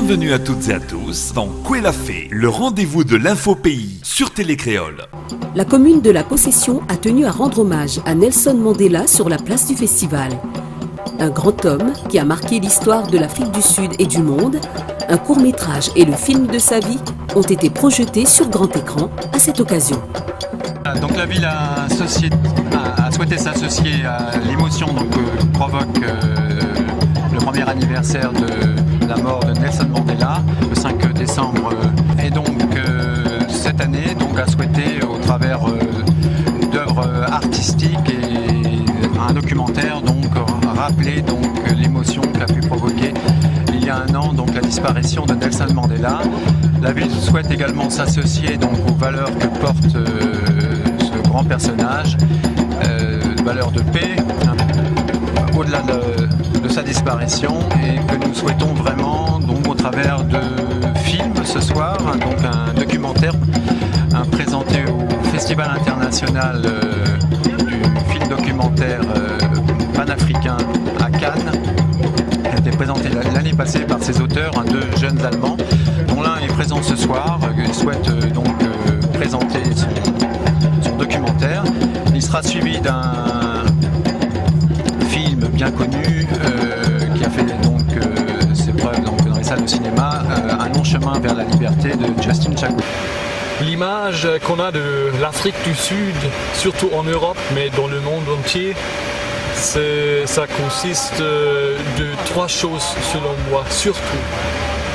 Bienvenue à toutes et à tous dans Kouela Fait, le rendez-vous de l'info pays sur Télé Créole. La commune de La Possession a tenu à rendre hommage à Nelson Mandela sur la place du festival. Un grand homme qui a marqué l'histoire de l'Afrique du Sud et du monde, un court-métrage et le film de sa vie ont été projetés sur grand écran à cette occasion. Donc la ville a souhaité s'associer à l'émotion que provoque le premier anniversaire de la mort de Nelson Mandela, le 5 décembre. Et donc cette année a souhaité, au travers d'œuvres artistiques et un documentaire, rappeler l'émotion qu'a pu provoquer il y a un an la disparition de Nelson Mandela. La ville souhaite également s'associer aux valeurs que porte ce grand personnage, valeurs de paix, au-delà de sa disparition, et que nous souhaitons vraiment, au travers de films ce soir, un documentaire présenté au Festival international du film documentaire panafricain à Cannes. Il a été présenté l'année passée par ses auteurs, deux jeunes Allemands, dont l'un est présent ce soir. Il souhaite présenter son documentaire. Il sera suivi d'un film bien connu qui a fait ses preuves dans les salles de cinéma, Un long chemin vers la liberté de Justin Chakoué. L'image qu'on a de l'Afrique du Sud, surtout en Europe, mais dans le monde entier, ça consiste de trois choses selon moi, surtout.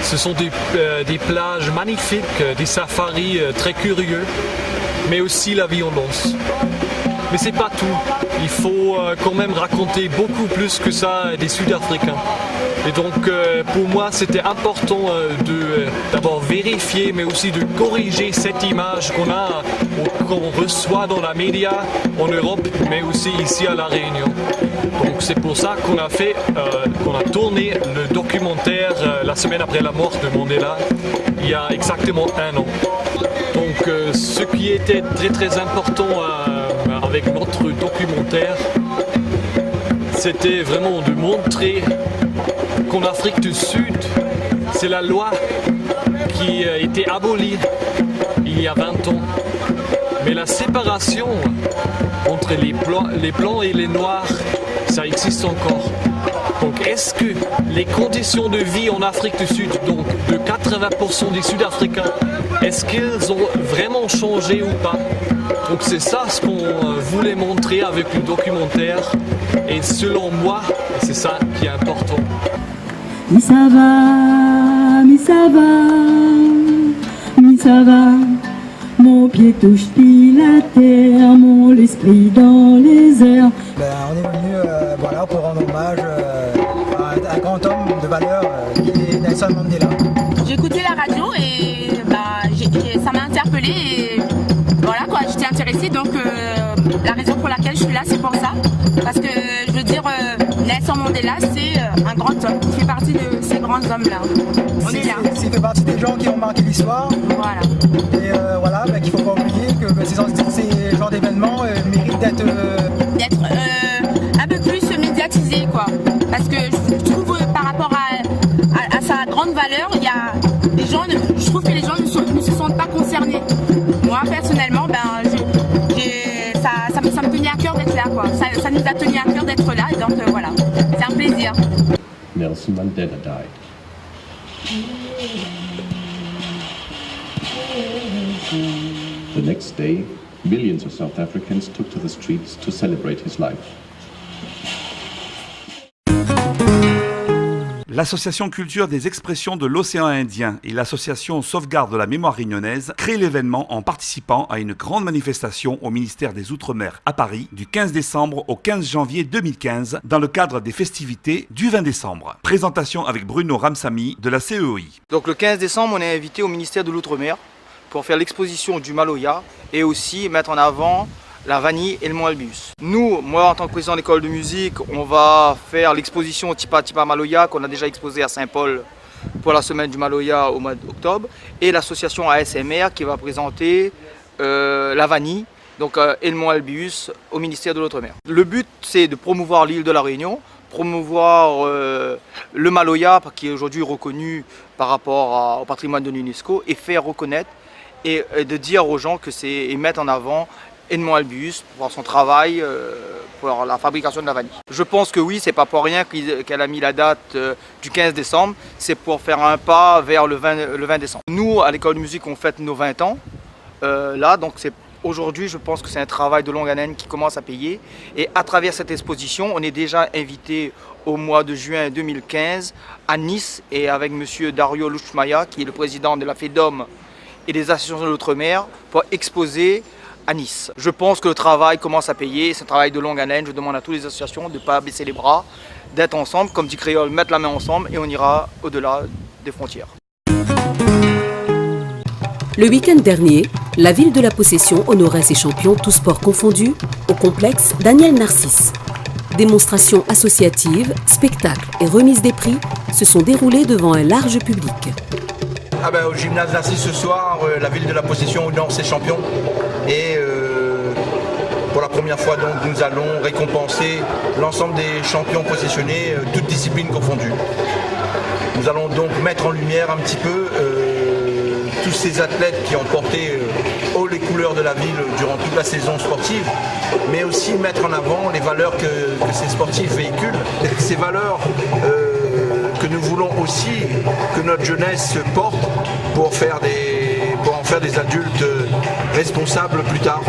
Ce sont des plages magnifiques, des safaris très curieux, mais aussi la violence. Mais c'est pas tout. Il faut quand même raconter beaucoup plus que ça des Sud-Africains. Et donc pour moi c'était important d'abord vérifier, mais aussi de corriger cette image qu'on reçoit dans la média en Europe, mais aussi ici à La Réunion. Donc c'est pour ça qu'on a tourné le documentaire la semaine après la mort de Mandela, il y a exactement un an. Donc ce qui était très très important avec notre documentaire, c'était vraiment de montrer qu'en Afrique du Sud, c'est la loi qui a été abolie il y a 20 ans. Mais la séparation entre les blancs et les noirs, ça existe encore. Donc est-ce que les conditions de vie en Afrique du Sud, de 80% des Sud-Africains, est-ce qu'elles ont vraiment changé ou pas? Donc c'est ça ce qu'on voulait montrer avec le documentaire, et selon moi, c'est ça qui est important. Mi ça va, mi ça va, mi ça va. Mon pied touche la terre, mon esprit dans les airs. On est venu pour rendre hommage à un grand homme de valeur qui est Nelson Mandela. J'ai écouté la radio et ça m'a interpellée et j'étais intéressée, donc la raison pour laquelle je suis là, c'est pour ça. Parce que je veux dire, Nelson Mandela, c'est un grand homme, il fait partie de ces grands hommes-là. On est là. Il fait partie des gens qui ont marqué l'histoire. Voilà. Et qu'il ne faut pas oublier que ces genres d'événements méritent d'être un peu plus médiatisés, quoi. Parce que je trouve par rapport à sa grande valeur, je trouve que les gens ne se sentent pas concernés. Moi personnellement, ça me tenait à cœur d'être là, quoi. Ça nous a tenu à cœur d'être là, et donc voilà, c'est un plaisir. Nelson Mandela died. The next day, millions of South Africans took to the streets to celebrate his life. L'Association Culture des Expressions de l'Océan Indien et l'Association Sauvegarde de la Mémoire Réunionnaise créent l'événement en participant à une grande manifestation au ministère des Outre-mer à Paris du 15 décembre au 15 janvier 2015 dans le cadre des festivités du 20 décembre. Présentation avec Bruno Ramsamy de la CEOI. Donc le 15 décembre, on est invité au ministère de l'Outre-mer pour faire l'exposition du Maloya et aussi mettre en avant la vanille et le Moalbius. Nous, moi en tant que président de l'école de musique, on va faire l'exposition Tipa Tipa Maloya qu'on a déjà exposé à Saint-Paul pour la semaine du Maloya au mois d'octobre, et l'association ASMR qui va présenter la vanille et le Moalbius au ministère de l'Outre-mer. Le but, c'est de promouvoir l'île de la Réunion promouvoir le Maloya, qui est aujourd'hui reconnu par rapport au patrimoine de l'UNESCO, et faire reconnaître et de dire aux gens que c'est, et mettre en avant Edmond Albius pour son travail pour la fabrication de la vanille. Je pense que oui, c'est pas pour rien qu'elle a mis la date du 15 décembre, c'est pour faire un pas vers le 20 décembre. Nous, à l'école de musique, on fête nos 20 ans. Là, donc aujourd'hui, je pense que c'est un travail de longue haleine qui commence à payer. Et à travers cette exposition, on est déjà invité au mois de juin 2015 à Nice et avec M. Dario Luchmaya, qui est le président de la FEDOM et des associations de l'Outre-mer, pour exposer à Nice. Je pense que le travail commence à payer, c'est un travail de longue haleine. Je demande à toutes les associations de ne pas baisser les bras, d'être ensemble, comme dit Créole, mettre la main ensemble et on ira au-delà des frontières. Le week-end dernier, la ville de la Possession honorait ses champions, tous sports confondus, au complexe Daniel Narcisse. Démonstrations associatives, spectacles et remises des prix se sont déroulés devant un large public. Au gymnase Narcisse ce soir, la ville de la Possession honore ses champions et pour la première fois donc, nous allons récompenser l'ensemble des champions possessionnés, toutes disciplines confondues. Nous allons donc mettre en lumière un petit peu tous ces athlètes qui ont porté haut les couleurs de la ville durant toute la saison sportive, mais aussi mettre en avant les valeurs que ces sportifs véhiculent. Et ces valeurs que nous voulons aussi que notre jeunesse porte pour en faire des adultes responsables plus tard.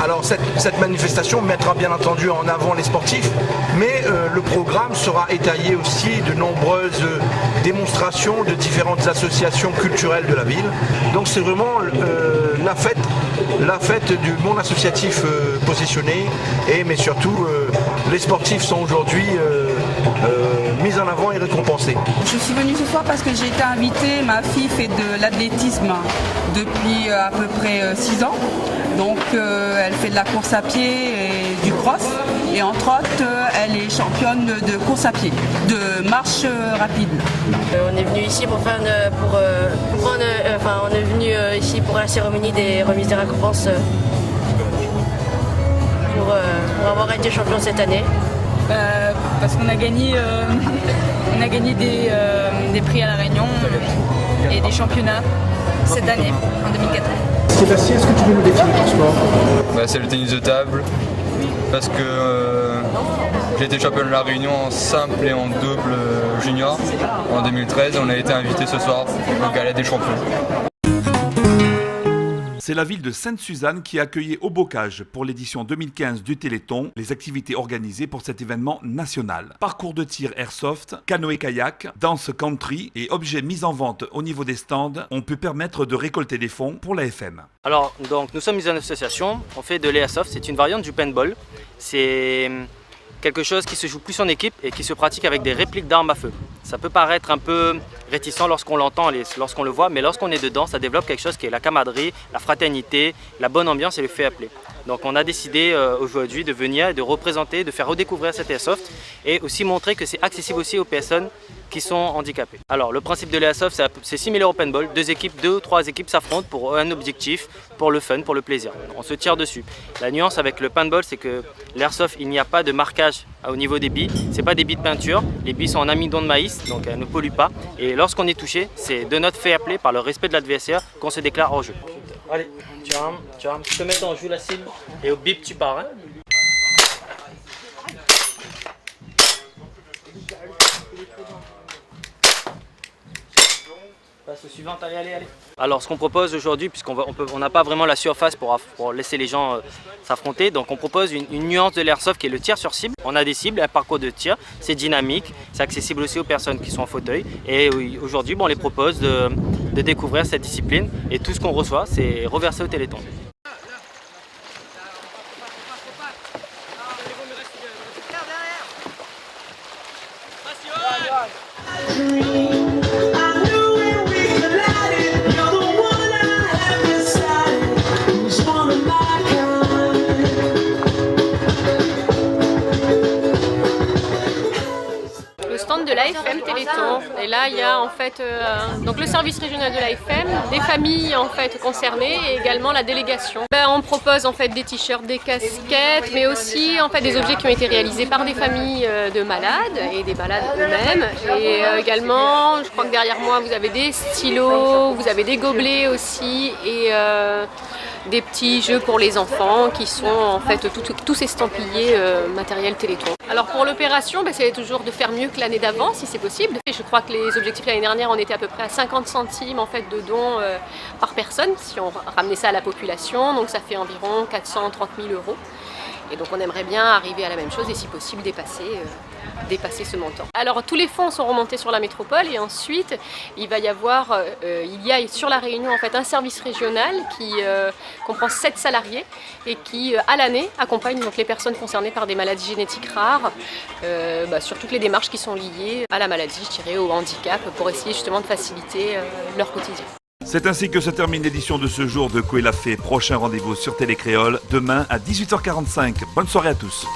Alors cette manifestation mettra bien entendu en avant les sportifs, mais le programme sera étayé aussi de nombreuses démonstrations de différentes associations culturelles de la ville. Donc c'est vraiment la fête du monde associatif possessionné, mais surtout les sportifs sont aujourd'hui mis en avant et récompensés. Je suis venue ce soir parce que j'ai été invitée, ma fille fait de l'athlétisme depuis à peu près 6 ans. Donc elle fait de la course à pied et du cross. Et entre autres, elle est championne de course à pied, de marche rapide. On est venu ici on est venu ici pour la cérémonie des remises des récompenses pour avoir été champion cette année. Parce qu'on a gagné, des prix à La Réunion et des championnats cette année, en 2014. Sébastien, est-ce que tu peux nous définir ton sport? C'est le tennis de table, parce que j'ai été champion de La Réunion en simple et en double junior en 2013. On a été invité ce soir au Gala des champions. C'est la ville de Sainte-Suzanne qui a accueilli au Bocage pour l'édition 2015 du Téléthon les activités organisées pour cet événement national. Parcours de tir airsoft, canoë-kayak, danse country et objets mis en vente au niveau des stands ont pu permettre de récolter des fonds pour la FM. Alors, donc, nous sommes une association, on fait de l'airsoft, c'est une variante du paintball. C'est quelque chose qui se joue plus en équipe et qui se pratique avec des répliques d'armes à feu. Ça peut paraître un peu réticent lorsqu'on l'entend, lorsqu'on le voit, mais lorsqu'on est dedans, ça développe quelque chose qui est la camaraderie, la fraternité, la bonne ambiance et le fair play. Donc on a décidé aujourd'hui de venir et de représenter, de faire redécouvrir cet airsoft et aussi montrer que c'est accessible aussi aux personnes qui sont handicapées. Alors le principe de l'airsoft, c'est similaire au paintball, deux ou trois équipes s'affrontent pour un objectif, pour le fun, pour le plaisir. On se tire dessus. La nuance avec le paintball, c'est que l'airsoft, il n'y a pas de marquage au niveau des billes, c'est pas des billes de peinture, les billes sont en amidon de maïs, donc elles ne polluent pas. Et lorsqu'on est touché, c'est de notre fair play, par le respect de l'adversaire, qu'on se déclare hors jeu. Allez, tu peux mettre en jeu la cible et au bip tu pars. Hein. Passe au suivant, allez. Alors ce qu'on propose aujourd'hui, puisqu'on n'a pas vraiment la surface pour laisser les gens s'affronter, donc on propose une nuance de l'airsoft qui est le tir sur cible. On a des cibles, un parcours de tir, c'est dynamique, c'est accessible aussi aux personnes qui sont en fauteuil. Et aujourd'hui, on les propose de découvrir cette discipline et tout ce qu'on reçoit, c'est reversé au Téléthon. Le stand de l'AFM Téléthon. Et là, il y a en fait donc le service régional de l'AFM, des familles en fait concernées et également la délégation. On propose en fait des t-shirts, des casquettes, mais aussi en fait des objets qui ont été réalisés par des familles de malades et des malades eux-mêmes. Et également, je crois que derrière moi, vous avez des stylos, vous avez des gobelets aussi et des petits jeux pour les enfants qui sont en fait tous estampillés matériel Téléthon. Alors pour l'opération, c'est toujours de faire mieux que l'année d'avant si c'est possible. Et je crois que les objectifs l'année dernière, on était à peu près à 50 centimes en fait, de dons par personne si on ramenait ça à la population. Donc ça fait environ 430 000 €. Et donc on aimerait bien arriver à la même chose et si possible dépasser ce montant. Alors tous les fonds sont remontés sur la métropole et ensuite il va y avoir, il y a sur la Réunion en fait un service régional qui comprend 7 salariés et qui à l'année accompagne donc les personnes concernées par des maladies génétiques rares sur toutes les démarches qui sont liées à la maladie, je dirais au handicap pour essayer justement de faciliter leur quotidien. C'est ainsi que se termine l'édition de ce jour de Koé l'a fait. Prochain rendez-vous sur Télé Créole, demain à 18h45. Bonne soirée à tous.